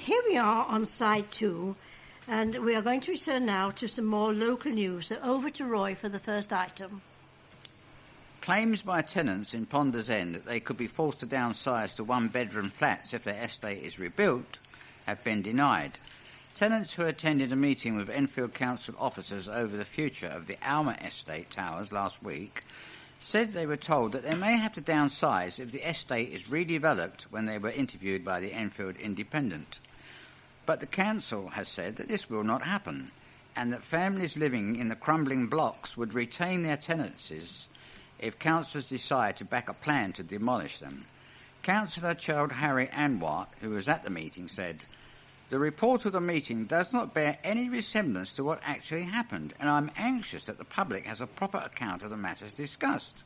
here we are on side 2, and we are going to return now to some more local news. So over to Roy for the first item. Claims by tenants in Ponders End that they could be forced to downsize to one-bedroom flats if their estate is rebuilt have been denied. Tenants who attended a meeting with Enfield Council officers over the future of the Alma Estate towers last week said they were told that they may have to downsize if the estate is redeveloped when they were interviewed by the Enfield Independent. But the council has said that this will not happen, and that families living in the crumbling blocks would retain their tenancies if councillors decide to back a plan to demolish them. Councillor Child Harry Anwar, who was at the meeting, said, "The report of the meeting does not bear any resemblance to what actually happened, and I'm anxious that the public has a proper account of the matters discussed.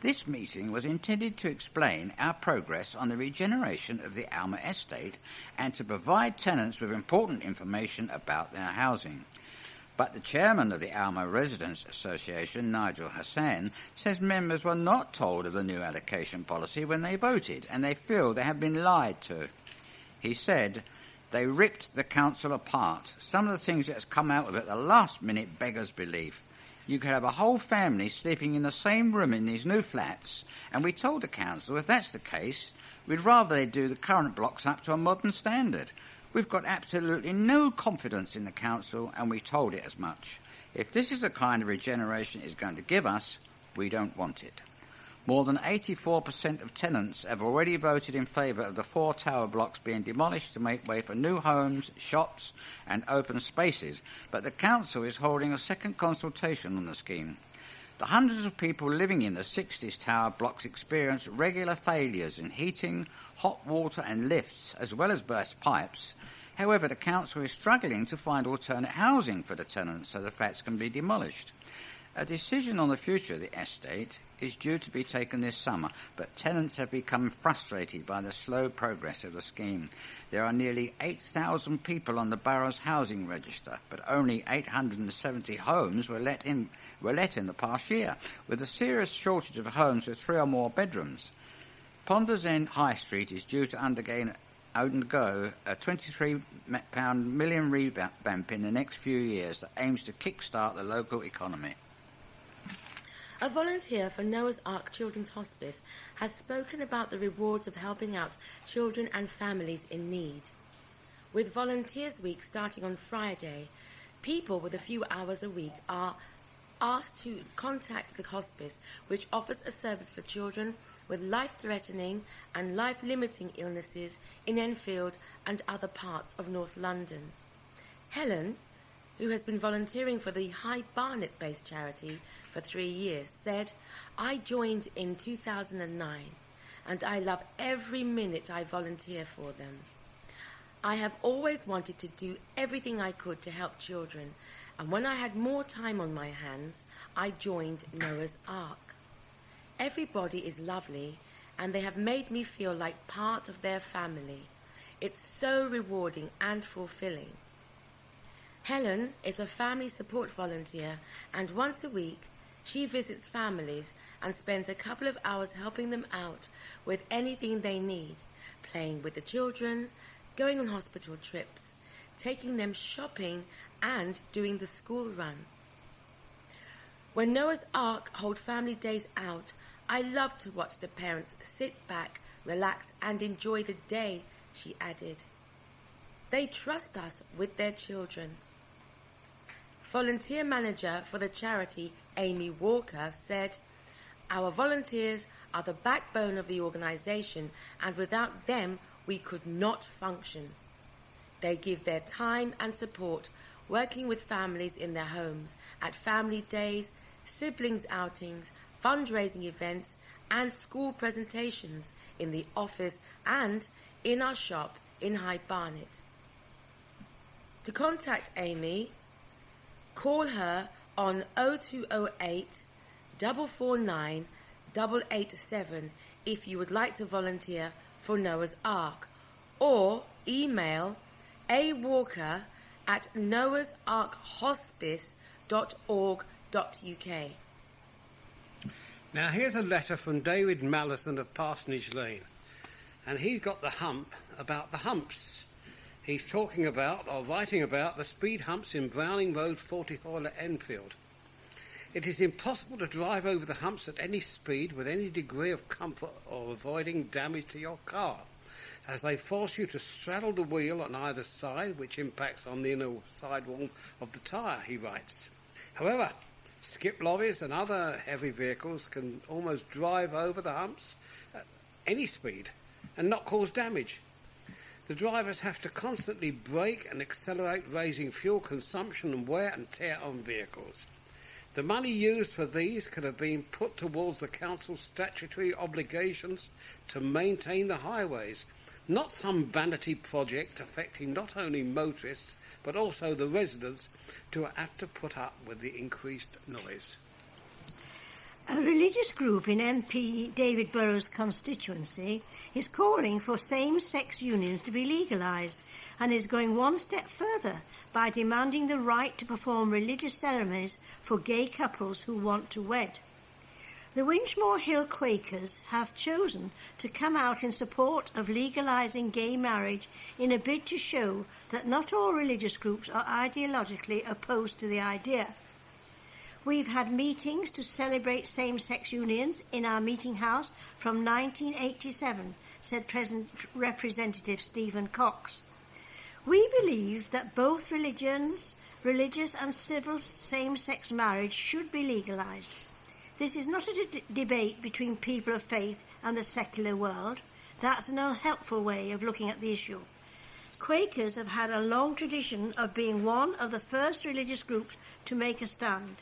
This meeting was intended to explain our progress on the regeneration of the Alma Estate and to provide tenants with important information about their housing." But the chairman of the Alma Residents Association, Nigel Hassan, says members were not told of the new allocation policy when they voted, and they feel they have been lied to. He said, "They ripped the council apart. Some of the things that's come out of it at the last minute beggars belief. You could have a whole family sleeping in the same room in these new flats, and we told the council if that's the case, we'd rather they do the current blocks up to a modern standard. We've got absolutely no confidence in the council, and we told it as much. If this is the kind of regeneration it's going to give us, we don't want it." More than 84% of tenants have already voted in favour of the 4 tower blocks being demolished to make way for new homes, shops and open spaces, but the council is holding a second consultation on the scheme. The hundreds of people living in the 60s tower blocks experience regular failures in heating, hot water and lifts, as well as burst pipes. However, the council is struggling to find alternate housing for the tenants so the flats can be demolished. A decision on the future of the estate is due to be taken this summer, but tenants have become frustrated by the slow progress of the scheme. There are nearly 8,000 people on the borough's housing register, but only 870 homes were let in the past year, with a serious shortage of homes with 3 or more bedrooms. Ponders End High Street is due to undergo a £23 million revamp in the next few years that aims to kick-start the local economy. A volunteer for Noah's Ark Children's Hospice has spoken about the rewards of helping out children and families in need. With Volunteers Week starting on Friday, people with a few hours a week are asked to contact the hospice, which offers a service for children with life-threatening and life-limiting illnesses in Enfield and other parts of North London. Helen, who has been volunteering for the High Barnet-based charity for 3 years, said, "I joined in 2009 and I love every minute I volunteer for them. I have always wanted to do everything I could to help children, and when I had more time on my hands, I joined Noah's Ark. Everybody is lovely and they have made me feel like part of their family. It's so rewarding and fulfilling." Helen is a family support volunteer, and once a week she visits families and spends a couple of hours helping them out with anything they need, playing with the children, going on hospital trips, taking them shopping and doing the school run. "When Noah's Ark hold family days out, I love to watch the parents sit back, relax and enjoy the day," she added. "They trust us with their children." Volunteer manager for the charity, Amy Walker, said, "Our volunteers are the backbone of the organisation, and without them we could not function. They give their time and support working with families in their homes, at family days, siblings outings, fundraising events and school presentations, in the office and in our shop in High Barnet." To contact Amy, call her on 0208 449 887 if you would like to volunteer for Noah's Ark, or email awalker@noahsarkhospice.org.uk. Now here's a letter from David Mallison of Parsonage Lane, and he's got the hump about the humps. He's talking about, or writing about, the speed humps in Browning Road 40 at Enfield. It is impossible to drive over the humps at any speed with any degree of comfort or avoiding damage to your car, as they force you to straddle the wheel on either side, which impacts on the inner sidewall of the tyre, he writes. However, skip lorries and other heavy vehicles can almost drive over the humps at any speed and not cause damage. The drivers have to constantly brake and accelerate, raising fuel consumption and wear and tear on vehicles. The money used for these could have been put towards the council's statutory obligations to maintain the highways, not some vanity project affecting not only motorists but also the residents who have to put up with the increased noise. A religious group in MP David Burrows' constituency is calling for same-sex unions to be legalised and is going one step further by demanding the right to perform religious ceremonies for gay couples who want to wed. The Winchmore Hill Quakers have chosen to come out in support of legalising gay marriage in a bid to show that not all religious groups are ideologically opposed to the idea. We've had meetings to celebrate same-sex unions in our meeting house from 1987, said Representative Stephen Cox. We believe that both religious and civil same-sex marriage should be legalised. This is not a debate between people of faith and the secular world. That's an unhelpful way of looking at the issue. Quakers have had a long tradition of being one of the first religious groups to make a stand.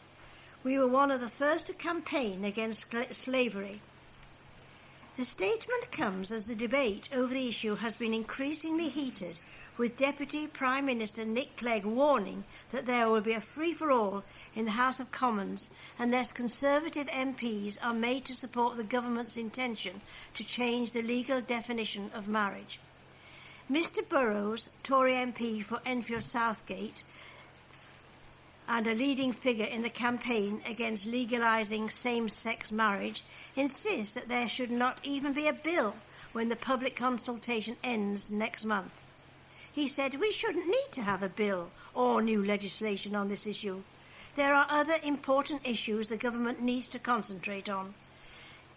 We were one of the first to campaign against slavery. The statement comes as the debate over the issue has been increasingly heated, with Deputy Prime Minister Nick Clegg warning that there will be a free-for-all in the House of Commons unless Conservative MPs are made to support the government's intention to change the legal definition of marriage. Mr Burrows, Tory MP for Enfield Southgate, and a leading figure in the campaign against legalising same-sex marriage, insists that there should not even be a bill when the public consultation ends next month. He said we shouldn't need to have a bill or new legislation on this issue. There are other important issues the government needs to concentrate on.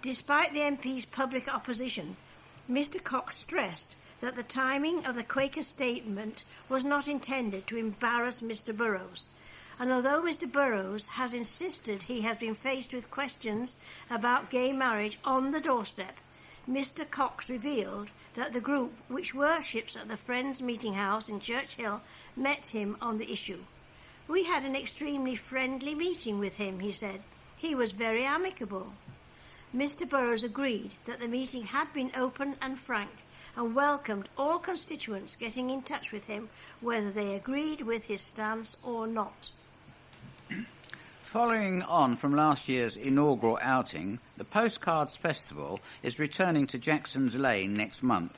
Despite the MP's public opposition, Mr Cox stressed that the timing of the Quaker statement was not intended to embarrass Mr Burrows. And although Mr Burrows has insisted he has been faced with questions about gay marriage on the doorstep, Mr Cox revealed that the group, which worships at the Friends Meeting House in Church Hill, met him on the issue. We had an extremely friendly meeting with him, he said. He was very amicable. Mr Burrows agreed that the meeting had been open and frank and welcomed all constituents getting in touch with him, whether they agreed with his stance or not. Following on from last year's inaugural outing, the Postcards Festival is returning to Jackson's Lane next month.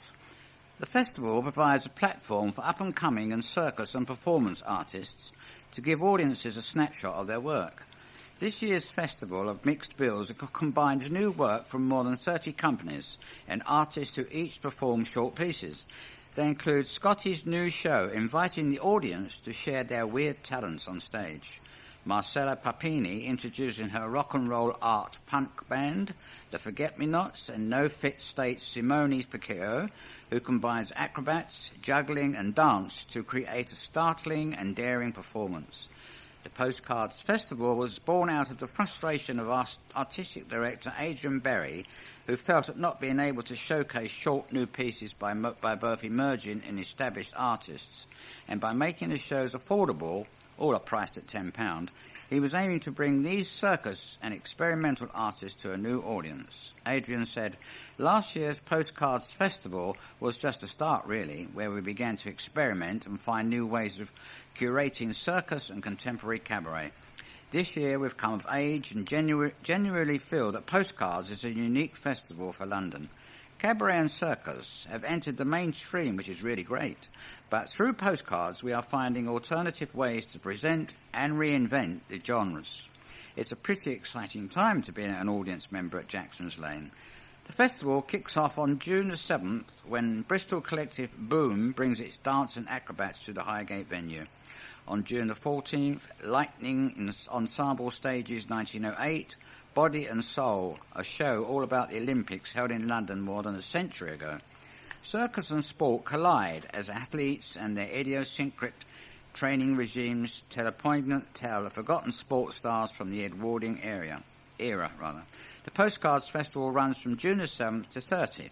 The festival provides a platform for up-and-coming and circus and performance artists to give audiences a snapshot of their work. This year's festival of mixed bills combines new work from more than 30 companies and artists who each perform short pieces. They include Scotty's new show inviting the audience to share their weird talents on stage. Marcella Papini introducing her rock and roll art punk band, the Forget-Me-Nots and No Fit State's Simone Picchio, who combines acrobats, juggling and dance to create a startling and daring performance. The Postcards Festival was born out of the frustration of artistic director Adrian Berry, who felt at not being able to showcase short new pieces by both emerging and established artists, and by making the shows affordable, all are priced at £10, he was aiming to bring these circus and experimental artists to a new audience. Adrian said, "Last year's Postcards Festival was just a start, really, where we began to experiment and find new ways of curating circus and contemporary cabaret. This year we've come of age and genuinely feel that Postcards is a unique festival for London. Cabaret and circus have entered the mainstream, which is really great. But through Postcards, we are finding alternative ways to present and reinvent the genres. It's a pretty exciting time to be an audience member at Jackson's Lane. The festival kicks off on June the 7th when Bristol collective Boom brings its dance and acrobats to the Highgate venue. On June the 14th, Lightning Ensemble stages 1908, Body and Soul, a show all about the Olympics held in London more than a century ago. Circus and sport collide as athletes and their idiosyncratic training regimes tell a poignant tale of forgotten sports stars from the Edwardian era. The Postcards Festival runs from June the 7th to 30th.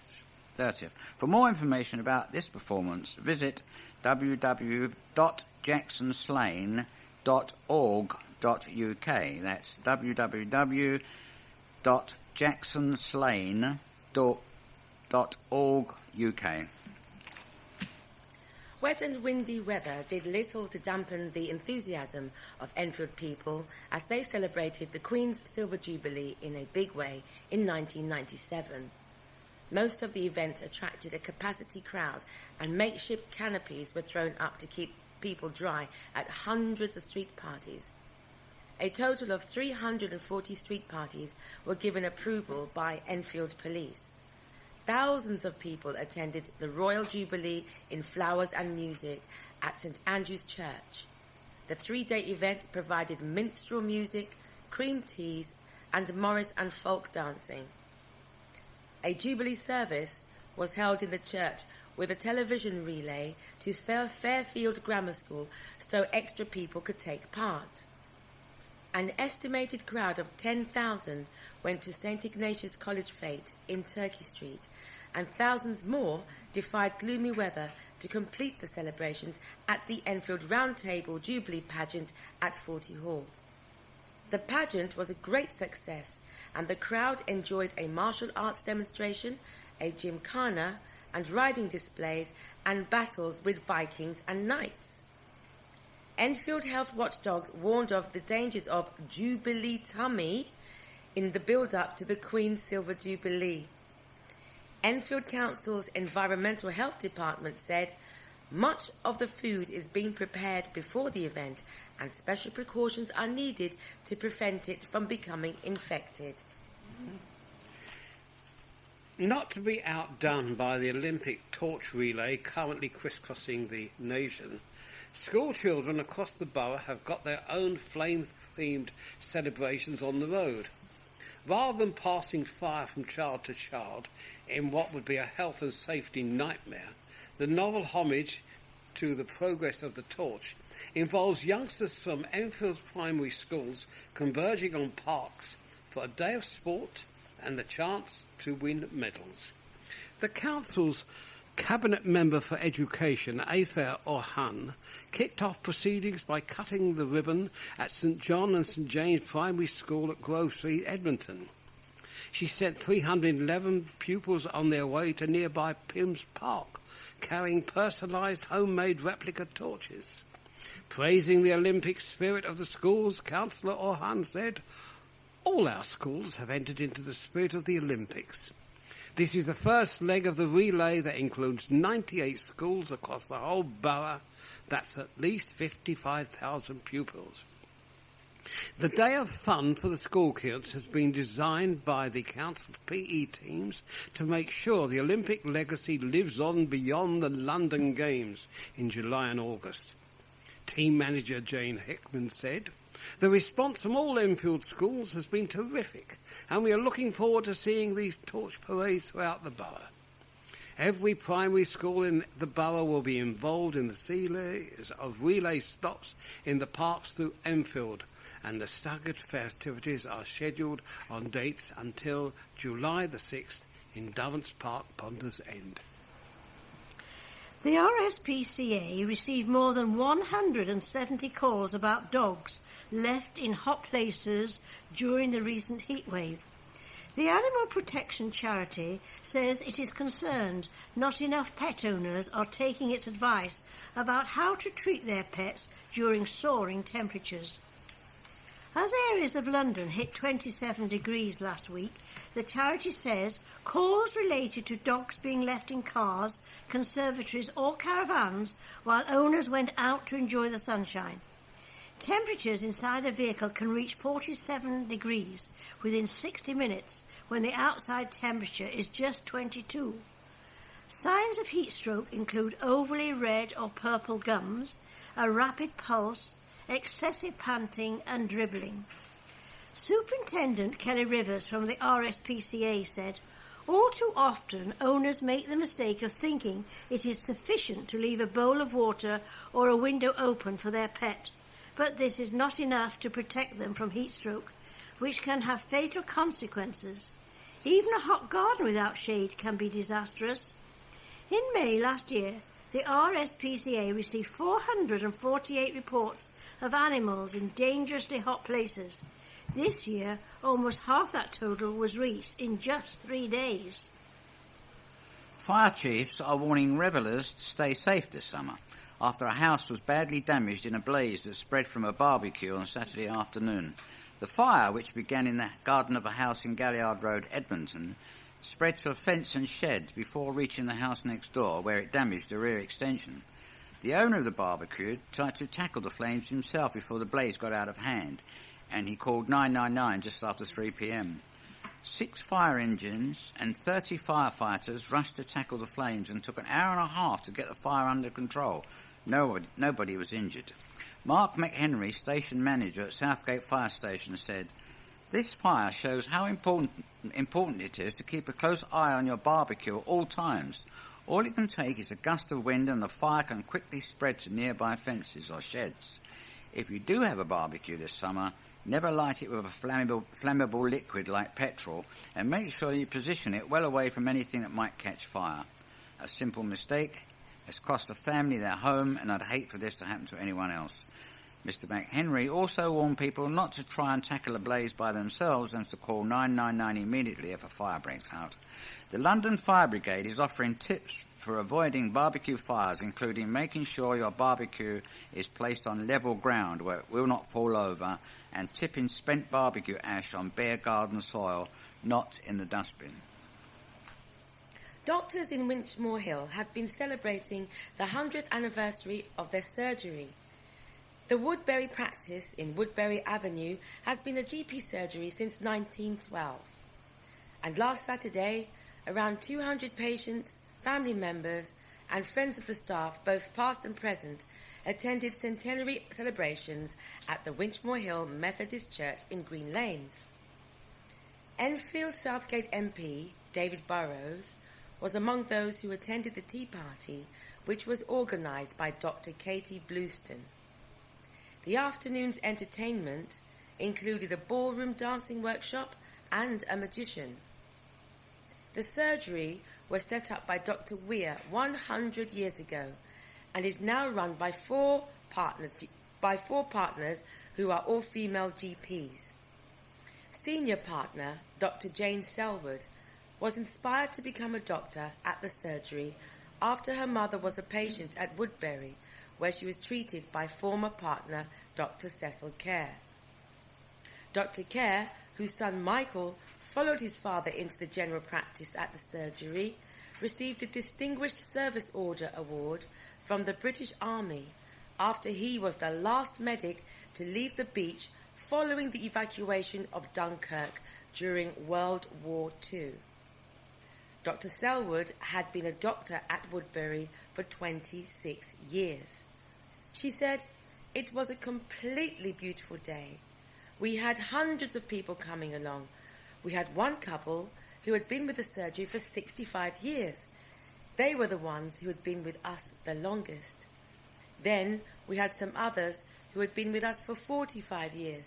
For more information about this performance, visit www.jacksonslane.org.uk. That's www.jacksonslane.org.uk. Wet and windy weather did little to dampen the enthusiasm of Enfield people as they celebrated the Queen's Silver Jubilee in a big way in 1997. Most of the events attracted a capacity crowd, and makeshift canopies were thrown up to keep people dry at hundreds of street parties. A total of 340 street parties were given approval by Enfield Police. Thousands of people attended the Royal Jubilee in flowers and music at St Andrew's Church. The 3-day event provided minstrel music, cream teas, and Morris and folk dancing. A Jubilee service was held in the church with a television relay to Fairfield Grammar School so extra people could take part. An estimated crowd of 10,000 went to St Ignatius College Fete in Turkey Street, and thousands more defied gloomy weather to complete the celebrations at the Enfield Round Table Jubilee pageant at Forty Hall. The pageant was a great success, and the crowd enjoyed a martial arts demonstration, a gymkhana, and riding displays and battles with Vikings and knights. Enfield health watchdogs warned of the dangers of Jubilee tummy in the build-up to the Queen's Silver Jubilee. Enfield Council's Environmental Health Department said much of the food is being prepared before the event and special precautions are needed to prevent it from becoming infected. Not to be outdone by the Olympic torch relay currently crisscrossing the nation, school children across the borough have got their own flame-themed celebrations on the road. Rather than passing fire from child to child in what would be a health and safety nightmare, the novel homage to the progress of the torch involves youngsters from Enfield's primary schools converging on parks for a day of sport and the chance to win medals. The council's Cabinet Member for Education, Afer Orhan, kicked off proceedings by cutting the ribbon at St John and St James Primary School at Grove Street, Edmonton. She sent 311 pupils on their way to nearby Pims Park, carrying personalised homemade replica torches. Praising the Olympic spirit of the schools, Councillor Orhan said, "All our schools have entered into the spirit of the Olympics. This is the first leg of the relay that includes 98 schools across the whole borough. That's at least 55,000 pupils. The day of fun for the school kids has been designed by the council's PE teams to make sure the Olympic legacy lives on beyond the London Games in July and August." Team manager Jane Hickman said, "The response from all Enfield schools has been terrific, and we are looking forward to seeing these torch parades throughout the borough. Every primary school in the borough will be involved in the series of relay stops in the parks through Enfield, and the staggered festivities are scheduled on dates until July the 6th in Davent's Park, Ponders End." The RSPCA received more than 170 calls about dogs left in hot places during the recent heatwave. The Animal Protection Charity says it is concerned not enough pet owners are taking its advice about how to treat their pets during soaring temperatures. As areas of London hit 27 degrees last week, the charity says calls related to dogs being left in cars, conservatories or caravans while owners went out to enjoy the sunshine. Temperatures inside a vehicle can reach 47 degrees within 60 minutes when the outside temperature is just 22. Signs of heat stroke include overly red or purple gums, a rapid pulse, excessive panting and dribbling. Superintendent Kelly Rivers from the RSPCA said, "All too often owners make the mistake of thinking it is sufficient to leave a bowl of water or a window open for their pet, but this is not enough to protect them from heat stroke, which can have fatal consequences. Even a hot garden without shade can be disastrous." In May last year, the RSPCA received 448 reports of animals in dangerously hot places. This year, almost half that total was reached in just 3 days. Fire chiefs are warning revellers to stay safe this summer after a house was badly damaged in a blaze that spread from a barbecue on Saturday afternoon. The fire, which began in the garden of a house in Galliard Road, Edmonton, spread to a fence and sheds before reaching the house next door, where it damaged the rear extension. The owner of the barbecue tried to tackle the flames himself before the blaze got out of hand, and he called 999 just after 3 p.m. 6 fire engines and 30 firefighters rushed to tackle the flames and took an hour and a half to get the fire under control. Nobody was injured. Mark McHenry, station manager at Southgate Fire Station, said, "This fire shows how important it is to keep a close eye on your barbecue at all times. All it can take is a gust of wind and the fire can quickly spread to nearby fences or sheds. If you do have a barbecue this summer, never light it with a flammable liquid like petrol, and make sure you position it well away from anything that might catch fire. A simple mistake has cost the family their home, and I'd hate for this to happen to anyone else." Mr. McHenry also warned people not to try and tackle a blaze by themselves and to call 999 immediately if a fire breaks out. The London Fire Brigade is offering tips for avoiding barbecue fires, including making sure your barbecue is placed on level ground where it will not fall over, and tipping spent barbecue ash on bare garden soil, not in the dustbin. Doctors in Winchmore Hill have been celebrating the 100th anniversary of their surgery. The Woodbury practice in Woodbury Avenue has been a GP surgery since 1912. And last Saturday, around 200 patients, family members and friends of the staff, both past and present, attended centenary celebrations at the Winchmore Hill Methodist Church in Green Lanes. Enfield Southgate MP David Burrows was among those who attended the tea party, which was organised by Dr. Katie Blueston. The afternoon's entertainment included a ballroom dancing workshop and a magician. The surgery was set up by Dr. Weir 100 years ago and is now run by four partners who are all female GPs. Senior partner, Dr. Jane Selwood, was inspired to become a doctor at the surgery after her mother was a patient at Woodbury, where she was treated by former partner Dr. Cecil Kerr. Dr. Kerr, whose son Michael followed his father into the general practice at the surgery, received a Distinguished Service Order Award from the British Army after he was the last medic to leave the beach following the evacuation of Dunkirk during World War II. Dr. Selwood had been a doctor at Woodbury for 26 years. She said, "It was a completely beautiful day. We had hundreds of people coming along. We had one couple who had been with the surgery for 65 years. They were the ones who had been with us the longest. Then we had some others who had been with us for 45 years.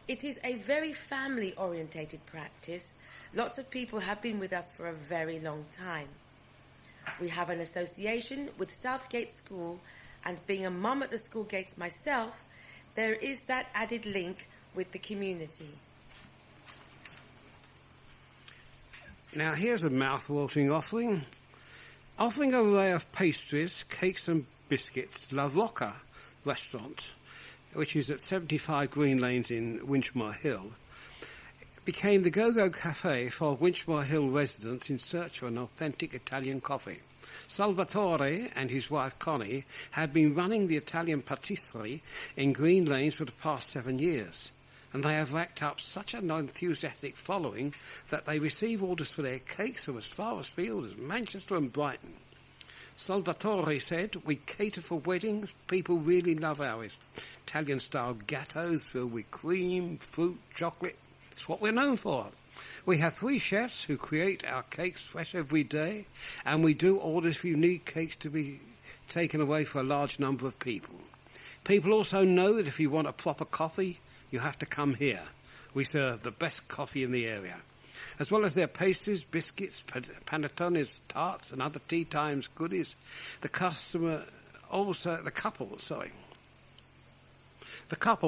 It is a very family-orientated practice. Lots of people have been with us for a very long time. We have an association with Southgate School, and being a mum at the school gates myself, there is that added link with the community." Now here's a mouth-watering offering. Offering an array of pastries, cakes and biscuits, La Rocca restaurant, which is at 75 Green Lanes in Winchmore Hill, became the Goldberg Cafe for Winchmore Hill residents in search for an authentic Italian coffee. Salvatore and his wife Connie had been running the Italian patisserie in Green Lanes for the past 7 years. and they have racked up such an enthusiastic following that they receive orders for their cakes from as far afield as Manchester and Brighton. Salvatore said, "We cater for weddings. People really love ours. Italian-style gâteaux filled with cream, fruit, chocolate. It's what we're known for. We have 3 chefs who create our cakes fresh every day, and we do orders for unique cakes to be taken away for a large number of people. People also know that if you want a proper coffee, you have to come here. We serve the best coffee in the area. As well as their pastries, biscuits, panettones, tarts, and other tea times goodies, the couple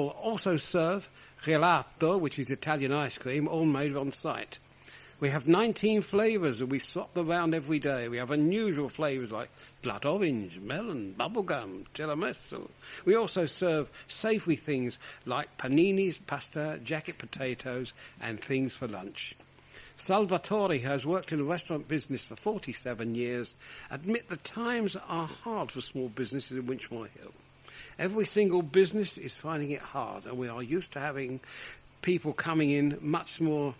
also serve gelato, which is Italian ice cream, all made on site. We have 19 flavours and we swap them around every day. We have unusual flavours like blood orange, melon, bubblegum, tiramisu. We also serve savoury things like paninis, pasta, jacket potatoes, and things for lunch. Salvatore has worked in the restaurant business for 47 years. Admit the times are hard for small businesses in Winchmore Hill. Every single business is finding it hard, and we are used to having people coming in much more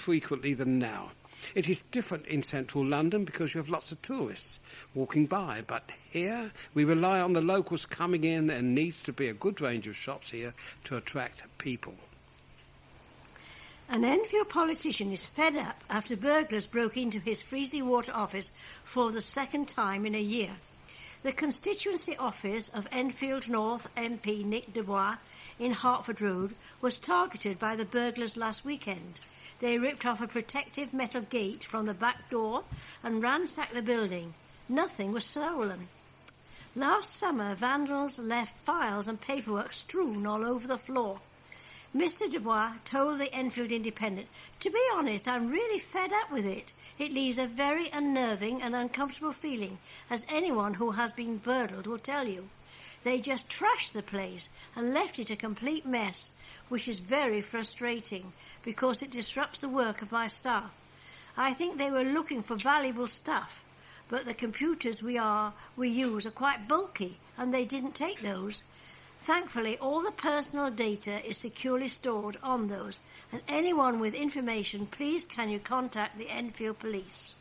frequently than now. It is different in central London because you have lots of tourists walking by, but here we rely on the locals coming in, and needs to be a good range of shops here to attract people." An Enfield politician is fed up after burglars broke into his Freezy Water office for the second time in a year. The constituency office of Enfield North MP Nick Dubois in Hertford Road was targeted by the burglars last weekend. They ripped off a protective metal gate from the back door and ransacked the building. Nothing was stolen. Last summer, vandals left files and paperwork strewn all over the floor. Mr. Dubois told the Enfield Independent, "To be honest, I'm really fed up with it. It leaves a very unnerving and uncomfortable feeling, as anyone who has been burgled will tell you. They just trashed the place and left it a complete mess, which is very frustrating because it disrupts the work of my staff. I think they were looking for valuable stuff, but the computers we use are quite bulky, and they didn't take those. Thankfully, all the personal data is securely stored on those, and anyone with information, please can you contact the Enfield Police."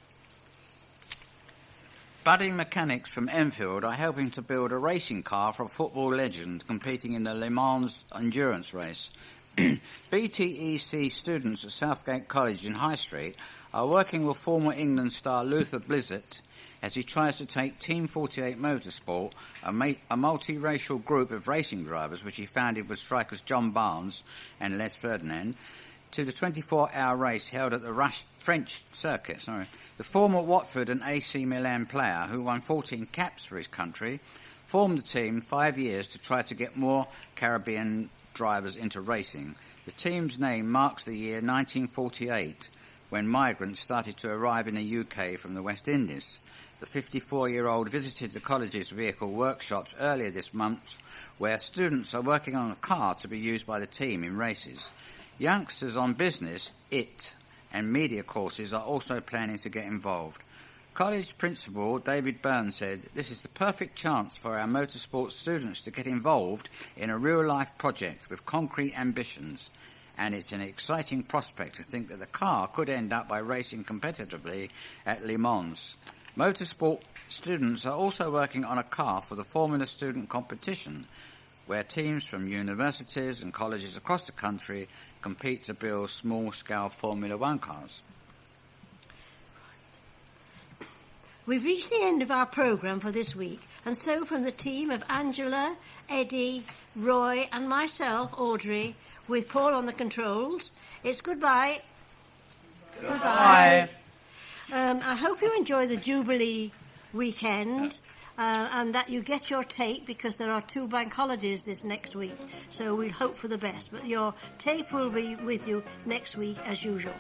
Budding mechanics from Enfield are helping to build a racing car for a football legend competing in the Le Mans endurance race. BTEC students at Southgate College in High Street are working with former England star Luther Blizzard as he tries to take Team 48 Motorsport, a multiracial group of racing drivers which he founded with strikers John Barnes and Les Ferdinand, to the 24-hour race held at the French circuit. The former Watford and AC Milan player, who won 14 caps for his country, formed the team 5 years to try to get more Caribbean drivers into racing. The team's name marks the year 1948, when migrants started to arrive in the UK from the West Indies. The 54-year-old visited the college's vehicle workshops earlier this month, where students are working on a car to be used by the team in races. Youngsters on business, and media courses are also planning to get involved. College principal David Byrne said, "This is the perfect chance for our motorsport students to get involved in a real-life project with concrete ambitions, and it's an exciting prospect to think that the car could end up by racing competitively at Le Mans." Motorsport students are also working on a car for the Formula Student Competition, where teams from universities and colleges across the country compete to build small-scale Formula One cars. We've reached the end of our programme for this week, and so from the team of Angela, Eddie, Roy and myself, Audrey, with Paul on the controls, it's goodbye. Goodbye. I hope you enjoy the Jubilee weekend and that you get your tape, because there are 2 bank holidays this next week, so we'll hope for the best. But your tape will be with you next week as usual.